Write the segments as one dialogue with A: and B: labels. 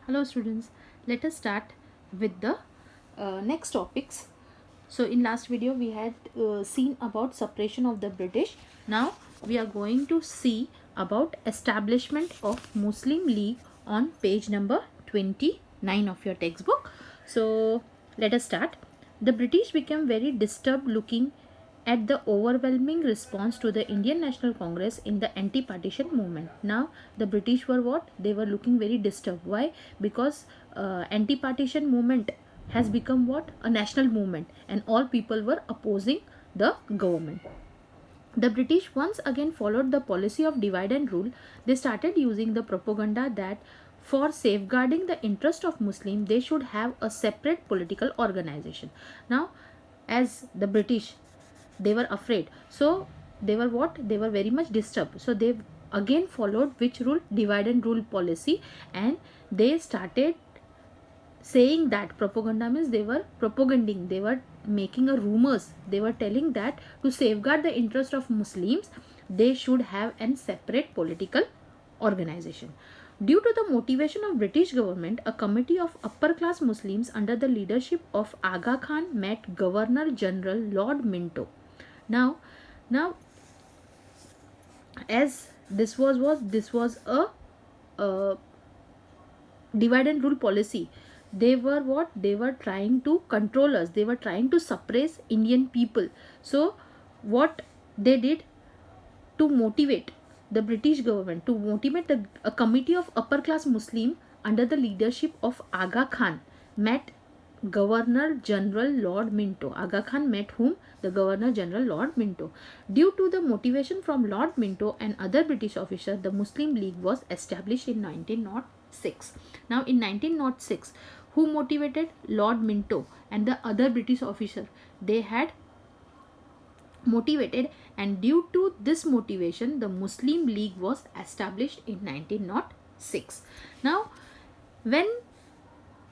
A: Hello students, let us start with the next topics. So in last video we had seen about suppression of the British. Now we are going to see about establishment of Muslim League on page number 29 of your textbook. So let us start. The British became very disturbed looking at the overwhelming response to the Indian National Congress in the anti-partition movement. Now the British were what? They were looking very disturbed. Why? Because anti-partition movement has become what? A national movement, and all people were opposing the government. The British once again followed the policy of divide and rule. They started using the propaganda that for safeguarding the interest of Muslim, they should have a separate political organization. Now, as the British, they were afraid, so they were what? They were very much disturbed. So they again followed which rule? Divide and rule policy, and they started saying that propaganda means they were propaganding, they were making a rumors, they were telling that to safeguard the interest of Muslims they should have a separate political organization. Due to the motivation of British government, a committee of upper class Muslims under the leadership of Aga Khan met Governor General Lord Minto. Now as this was a divide and rule policy. They were what? They were trying to control us, they were trying to suppress Indian people. So what they did to motivate the British government, to motivate a committee of upper class Muslim under the leadership of Aga Khan met Governor General Lord Minto. Aga Khan met whom? The Governor General Lord Minto. Due to the motivation from Lord Minto and other British officers, the Muslim League was established in 1906. Now in 1906, who motivated? Lord Minto and the other British officer. They had motivated, and due to this motivation the Muslim League was established in 1906. Now when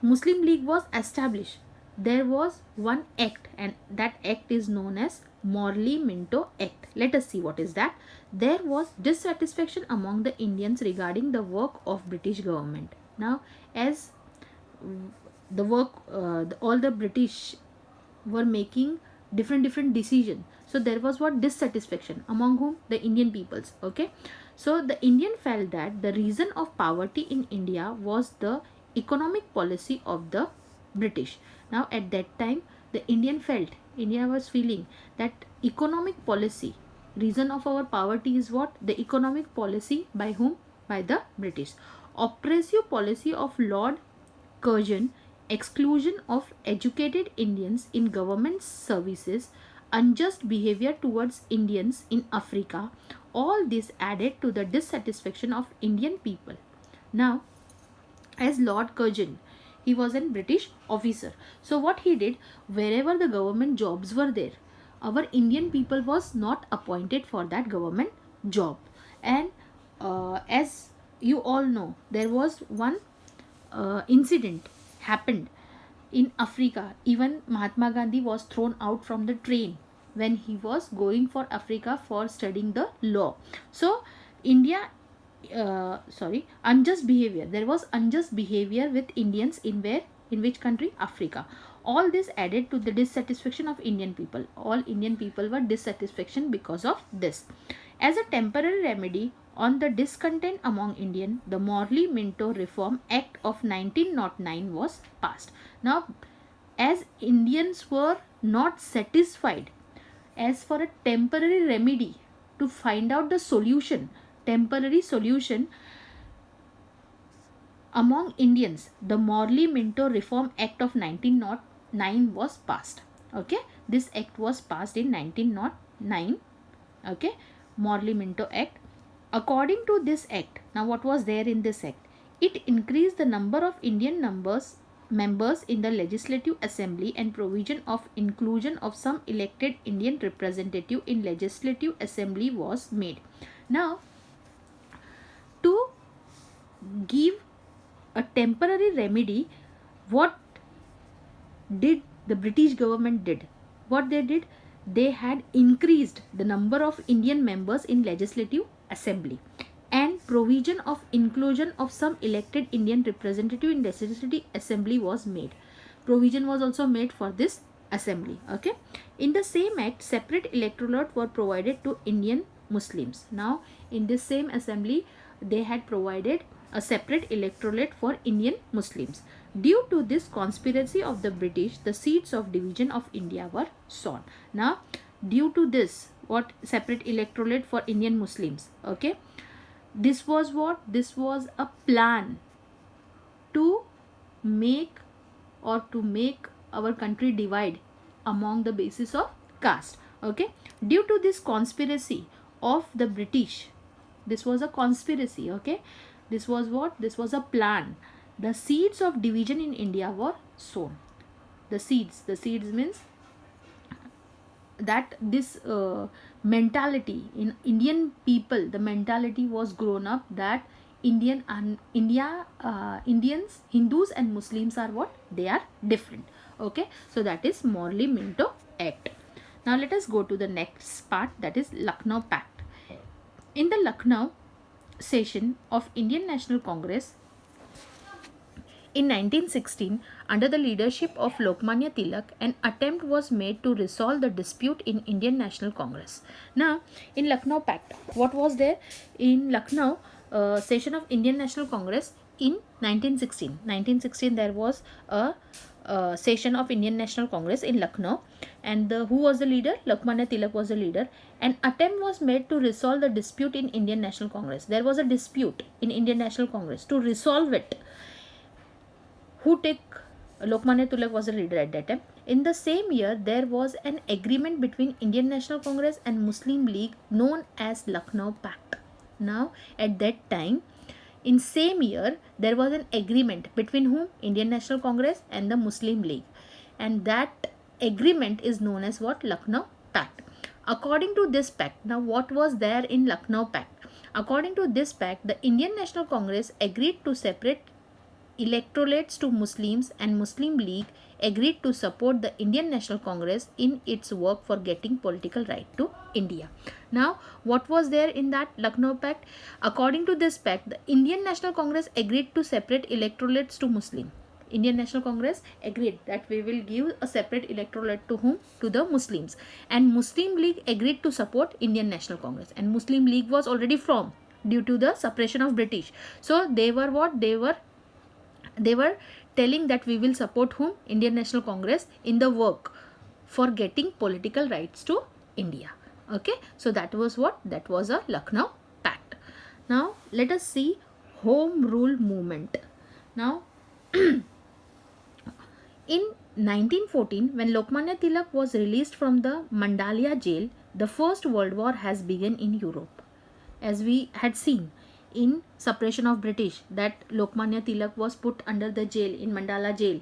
A: Muslim League was established, there was one act, and that act is known as Morley Minto Act. Let us see what is that. There was dissatisfaction among the Indians regarding the work of British government. Now as the work, all the British were making different decision, so there was what? Dissatisfaction among whom? The Indian peoples. Okay, so the Indian felt that the reason of poverty in India was the economic policy of the British. Now at that time the India was feeling that economic policy, reason of our poverty is what? The economic policy by whom? By the British. Oppressive policy of Lord Curzon, exclusion of educated Indians in government services, unjust behavior towards Indians in Africa, all this added to the dissatisfaction of Indian people. Now as Lord Curzon, he was a British officer. So what he did, wherever the government jobs were there, our Indian people was not appointed for that government job. And as you all know, there was one incident happened in Africa. Even Mahatma Gandhi was thrown out from the train when he was going for Africa for studying the law. So India, unjust behavior, there was unjust behavior with Indians in where? In which country? Africa. All this added to the dissatisfaction of Indian people. All Indian people were dissatisfaction because of this. As a temporary remedy on the discontent among Indian, the Morley Minto Reform Act of 1909 was passed. Now as Indians were not satisfied, as for a temporary remedy to find out the solution, temporary solution among Indians, the Morley Minto Reform Act of 1909 was passed. Okay, this act was passed in 1909. Okay, Morley Minto Act. According to this act, now what was there in this act? It increased the number of Indian members in the Legislative Assembly, and provision of inclusion of some elected Indian representative in Legislative Assembly was made. Now to give a temporary remedy, what did the British government did? What they did? They had increased the number of Indian members in Legislative Assembly, and provision of inclusion of some elected Indian representative in legislative assembly was made. Provision was also made for this assembly. Okay. In the same act, separate electorate were provided to Indian Muslims. Now, in this same assembly, they had provided a separate electorate for Indian Muslims. Due to this conspiracy of the British, the seeds of division of India were sown. Now, due to this, what separate electorate for Indian Muslims? Okay, this was what? This was a plan to make our country divide among the basis of caste. Okay, due to this conspiracy of the British, this was a conspiracy. Okay, this was what? This was a plan. The seeds of division in India were sown. The seeds means that this mentality in Indian people, the mentality was grown up that Indians, Hindus and Muslims are what? They are different. Okay, so that is Morley Minto Act. Now let us go to the next part, that is Lucknow Pact. In the Lucknow session of Indian National Congress in 1916, under the leadership of Lokmanya Tilak, an attempt was made to resolve the dispute in Indian National Congress. Now, in Lucknow Pact, what was there? In Lucknow session of Indian National Congress in 1916. 1916, there was a session of Indian National Congress in Lucknow, and who was the leader? Lokmanya Tilak was the leader. An attempt was made to resolve the dispute in Indian National Congress. There was a dispute in Indian National Congress. To resolve it, who took? Lokmanya Tilak was the leader at that time. In the same year, there was an agreement between Indian National Congress and Muslim League known as Lucknow Pact. Now, at that time, in same year, there was an agreement between whom? Indian National Congress and the Muslim League, and that agreement is known as what? Lucknow Pact. According to this pact, now what was there in Lucknow Pact? According to this pact, the Indian National Congress agreed to separate electorates to Muslims, and Muslim League agreed to support the Indian National Congress in its work for getting political right to India. Now, what was there in that Lucknow Pact? According to this pact, the Indian National Congress agreed to separate electorates to Muslim. Indian National Congress agreed that we will give a separate electorate to whom? To the Muslims. And Muslim League agreed to support Indian National Congress. And Muslim League was already formed due to the suppression of British. So, they were what? They were telling that we will support whom? Indian National Congress in the work for getting political rights to India. Okay, so that was what? That was a Lucknow Pact. Now let us see Home Rule movement. Now in 1914, when Lokmanya Tilak was released from the Mandalia jail, the First World War has begun in Europe. As we had seen in suppression of British, that Lokmanya Tilak was put under the jail in Mandala jail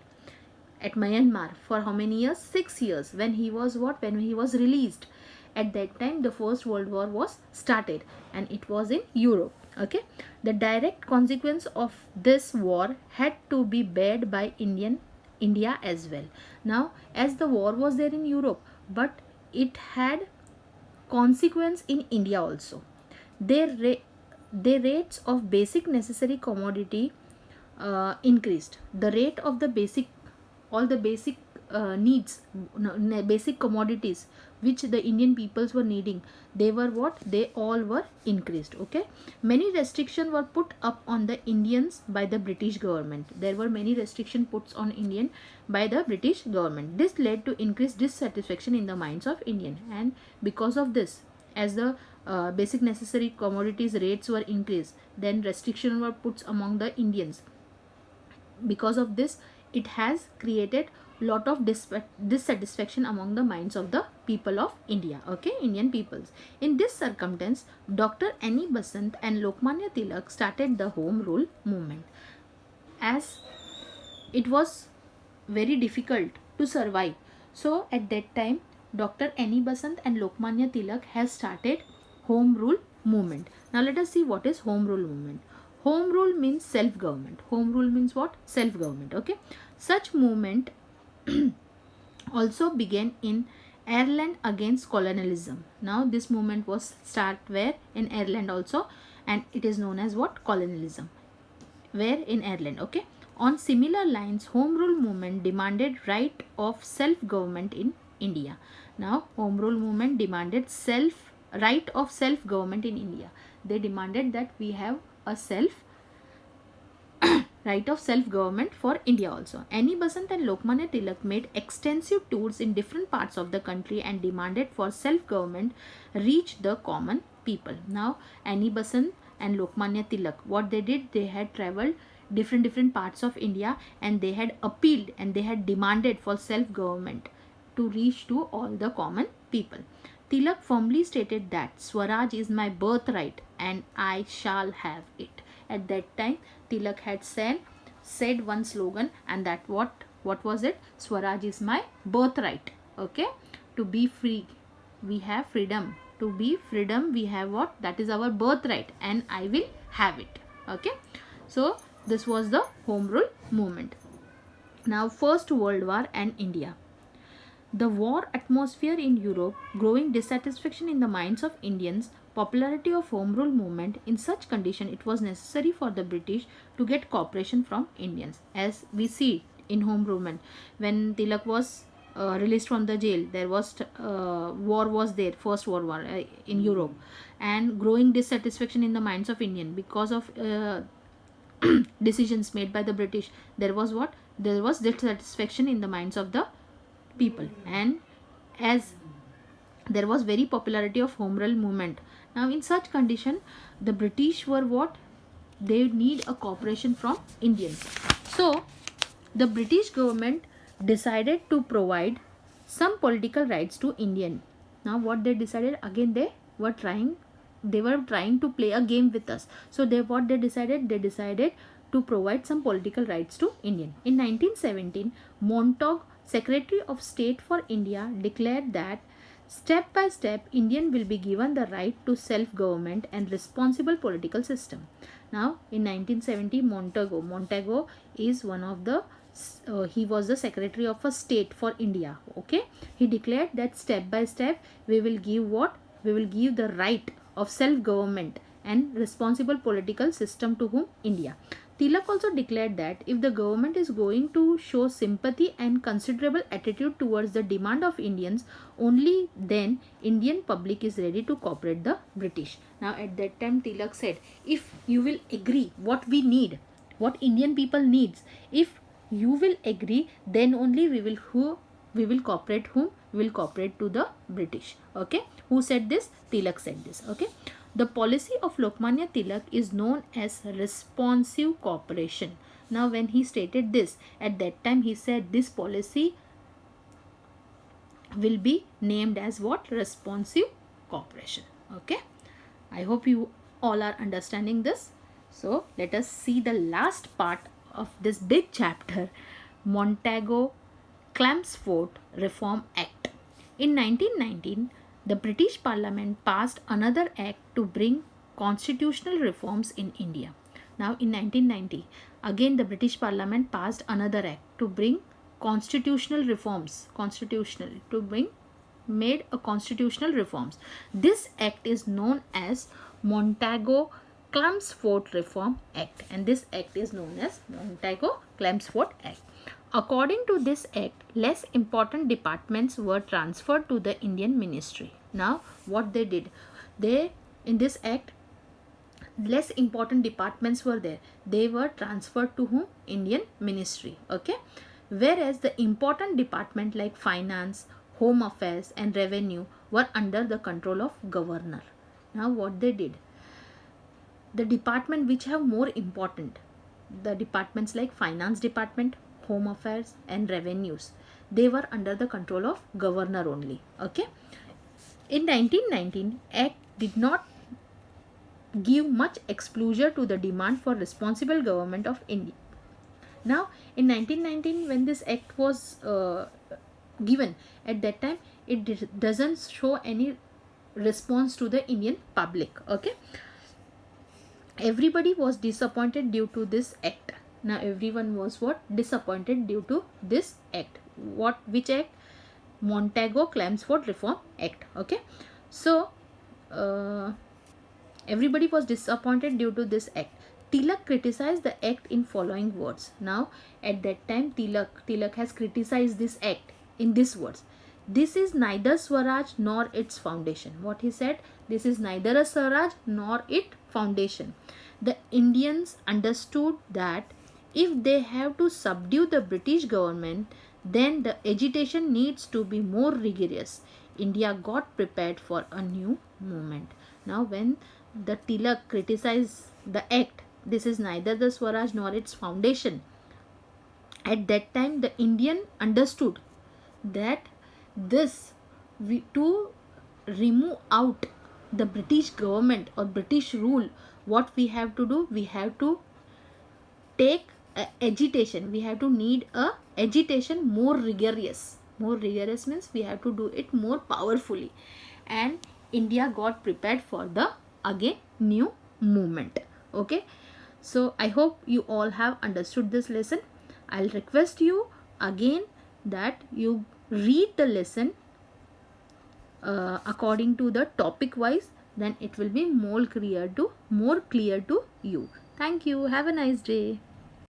A: at Myanmar for how many years? 6 years. When he was what? When he was released. At that time, the First World War was started, and it was in Europe. Okay, the direct consequence of this war had to be bared by India as well. Now, as the war was there in Europe, but it had consequence in India also. The rates of basic necessary commodity increased. The rate of the basic needs, basic commodities which the Indian peoples were needing, they were what? They all were increased. Okay, many restrictions were put up on the Indians by the British government. There were many restrictions put on Indian by the British government. This led to increased dissatisfaction in the minds of Indian, and because of this, as the basic necessary commodities rates were increased, then restrictions were put among the Indians. Because of this, it has created lot of dissatisfaction among the minds of the people of India. Okay, Indian peoples. In this circumstance, Dr. Annie Besant and Lokmanya Tilak started the Home Rule movement. As it was very difficult to survive, so at that time, Dr. Annie Besant and Lokmanya Tilak has started Home Rule movement. Now let us see what is Home Rule movement. Home Rule means self-government. Home Rule means what? Self-government. Okay. Such movement also began in Ireland against colonialism. Now this movement was start where? In Ireland also, and it is known as what? Colonialism. Where? In Ireland. Okay. On similar lines, home rule movement demanded right of self-government in India. Now, home rule movement demanded right of self-government in India. They demanded that we have a right of self-government for India also. Annie Besant and Lokmanya Tilak made extensive tours in different parts of the country and demanded for self-government reach the common people. Now, Annie Besant and Lokmanya Tilak, what they did, they had traveled different parts of India and they had appealed and they had demanded for self-government to reach to all the common people. Tilak firmly stated that Swaraj is my birthright and I shall have it. At that time, Tilak had said one slogan, and that what was it? Swaraj is my birthright. Okay, to be free, we have freedom. To be freedom, we have what? That is our birthright, and I will have it. Okay, so this was the Home Rule movement. Now, First World War and India. The war atmosphere in Europe, growing dissatisfaction in the minds of Indians, popularity of Home Rule movement. In such condition, it was necessary for the British to get cooperation from Indians. As we see in Home Rule movement, when Tilak was released from the jail, there was war was there, First World War in Europe, and growing dissatisfaction in the minds of Indian because of decisions made by the British. There was what? There was dissatisfaction in the minds of the people, and as there was very popularity of Home Rule movement. Now, in such condition, the British were what? They need a cooperation from Indians. So, the British government decided to provide some political rights to Indian. Now, what they decided? Again, they were trying to play a game with us. So, what they decided? They decided to provide some political rights to Indian. In 1917, Montagu, Secretary of State for India, declared that step by step, Indian will be given the right to self-government and responsible political system. Now, in 1970, Montagu is one of the, he was the Secretary of a State for India. Okay, he declared that step by step, we will give what? We will give the right of self-government and responsible political system to whom? India. Tilak also declared that if the government is going to show sympathy and considerable attitude towards the demand of Indians, only then Indian public is ready to cooperate the British. Now, at that time, Tilak said, if you will agree what we need, what Indian people needs, if you will agree, then only we will cooperate whom? We will cooperate to the British. Okay, who said this? Tilak said this. Okay. The policy of Lokmanya Tilak is known as responsive cooperation. Now, when he stated this, at that time he said this policy will be named as what? Responsive cooperation. Okay, I hope you all are understanding this. So, let us see the last part of this big chapter, Montagu-Chelmsford Reform Act. In 1919, the British Parliament passed another act to bring constitutional reforms in India. Now, in 1990, again the British Parliament passed another act to bring constitutional reforms. Made a constitutional reforms. This act is known as Montagu-Chelmsford Reform Act, and this act is known as Montagu-Chelmsford Act. According to this act, less important departments were transferred to the Indian ministry. Now, what they did? In this act, less important departments were there. They were transferred to whom? Indian ministry. Okay. Whereas the important department like finance, home affairs and revenue were under the control of governor. Now, what they did? The department which have more important, the departments like finance department, home affairs and revenues, they were under the control of governor only. Okay. In 1919, Act did not give much exposure to the demand for responsible government of India. Now, in 1919, when this act was given, at that time, it doesn't show any response to the Indian public. Okay. Everybody was disappointed due to this act. Now, everyone was what? Disappointed due to this act. Which act? Montagu-Chelmsford Reform Act. Okay. So, Everybody was disappointed due to this act. Tilak criticized the act in following words. Now, at that time, Tilak has criticized this act in these words. This is neither Swaraj nor its foundation. What he said? This is neither a Swaraj nor its foundation. The Indians understood that if they have to subdue the British government, then the agitation needs to be more rigorous. India got prepared for a new movement. Now, when the Tilak criticized the act, this is neither the Swaraj nor its foundation. At that time, the Indian understood that to remove out the British government or British rule, what we have to do, we have to take agitation. We have to need a agitation more rigorous. More rigorous means we have to do it more powerfully, and India got prepared for the again new movement. Okay, so I hope you all have understood this lesson. I'll request you again that you read the lesson according to the topic wise, then it will be more clear to you. Thank you. Have a nice day.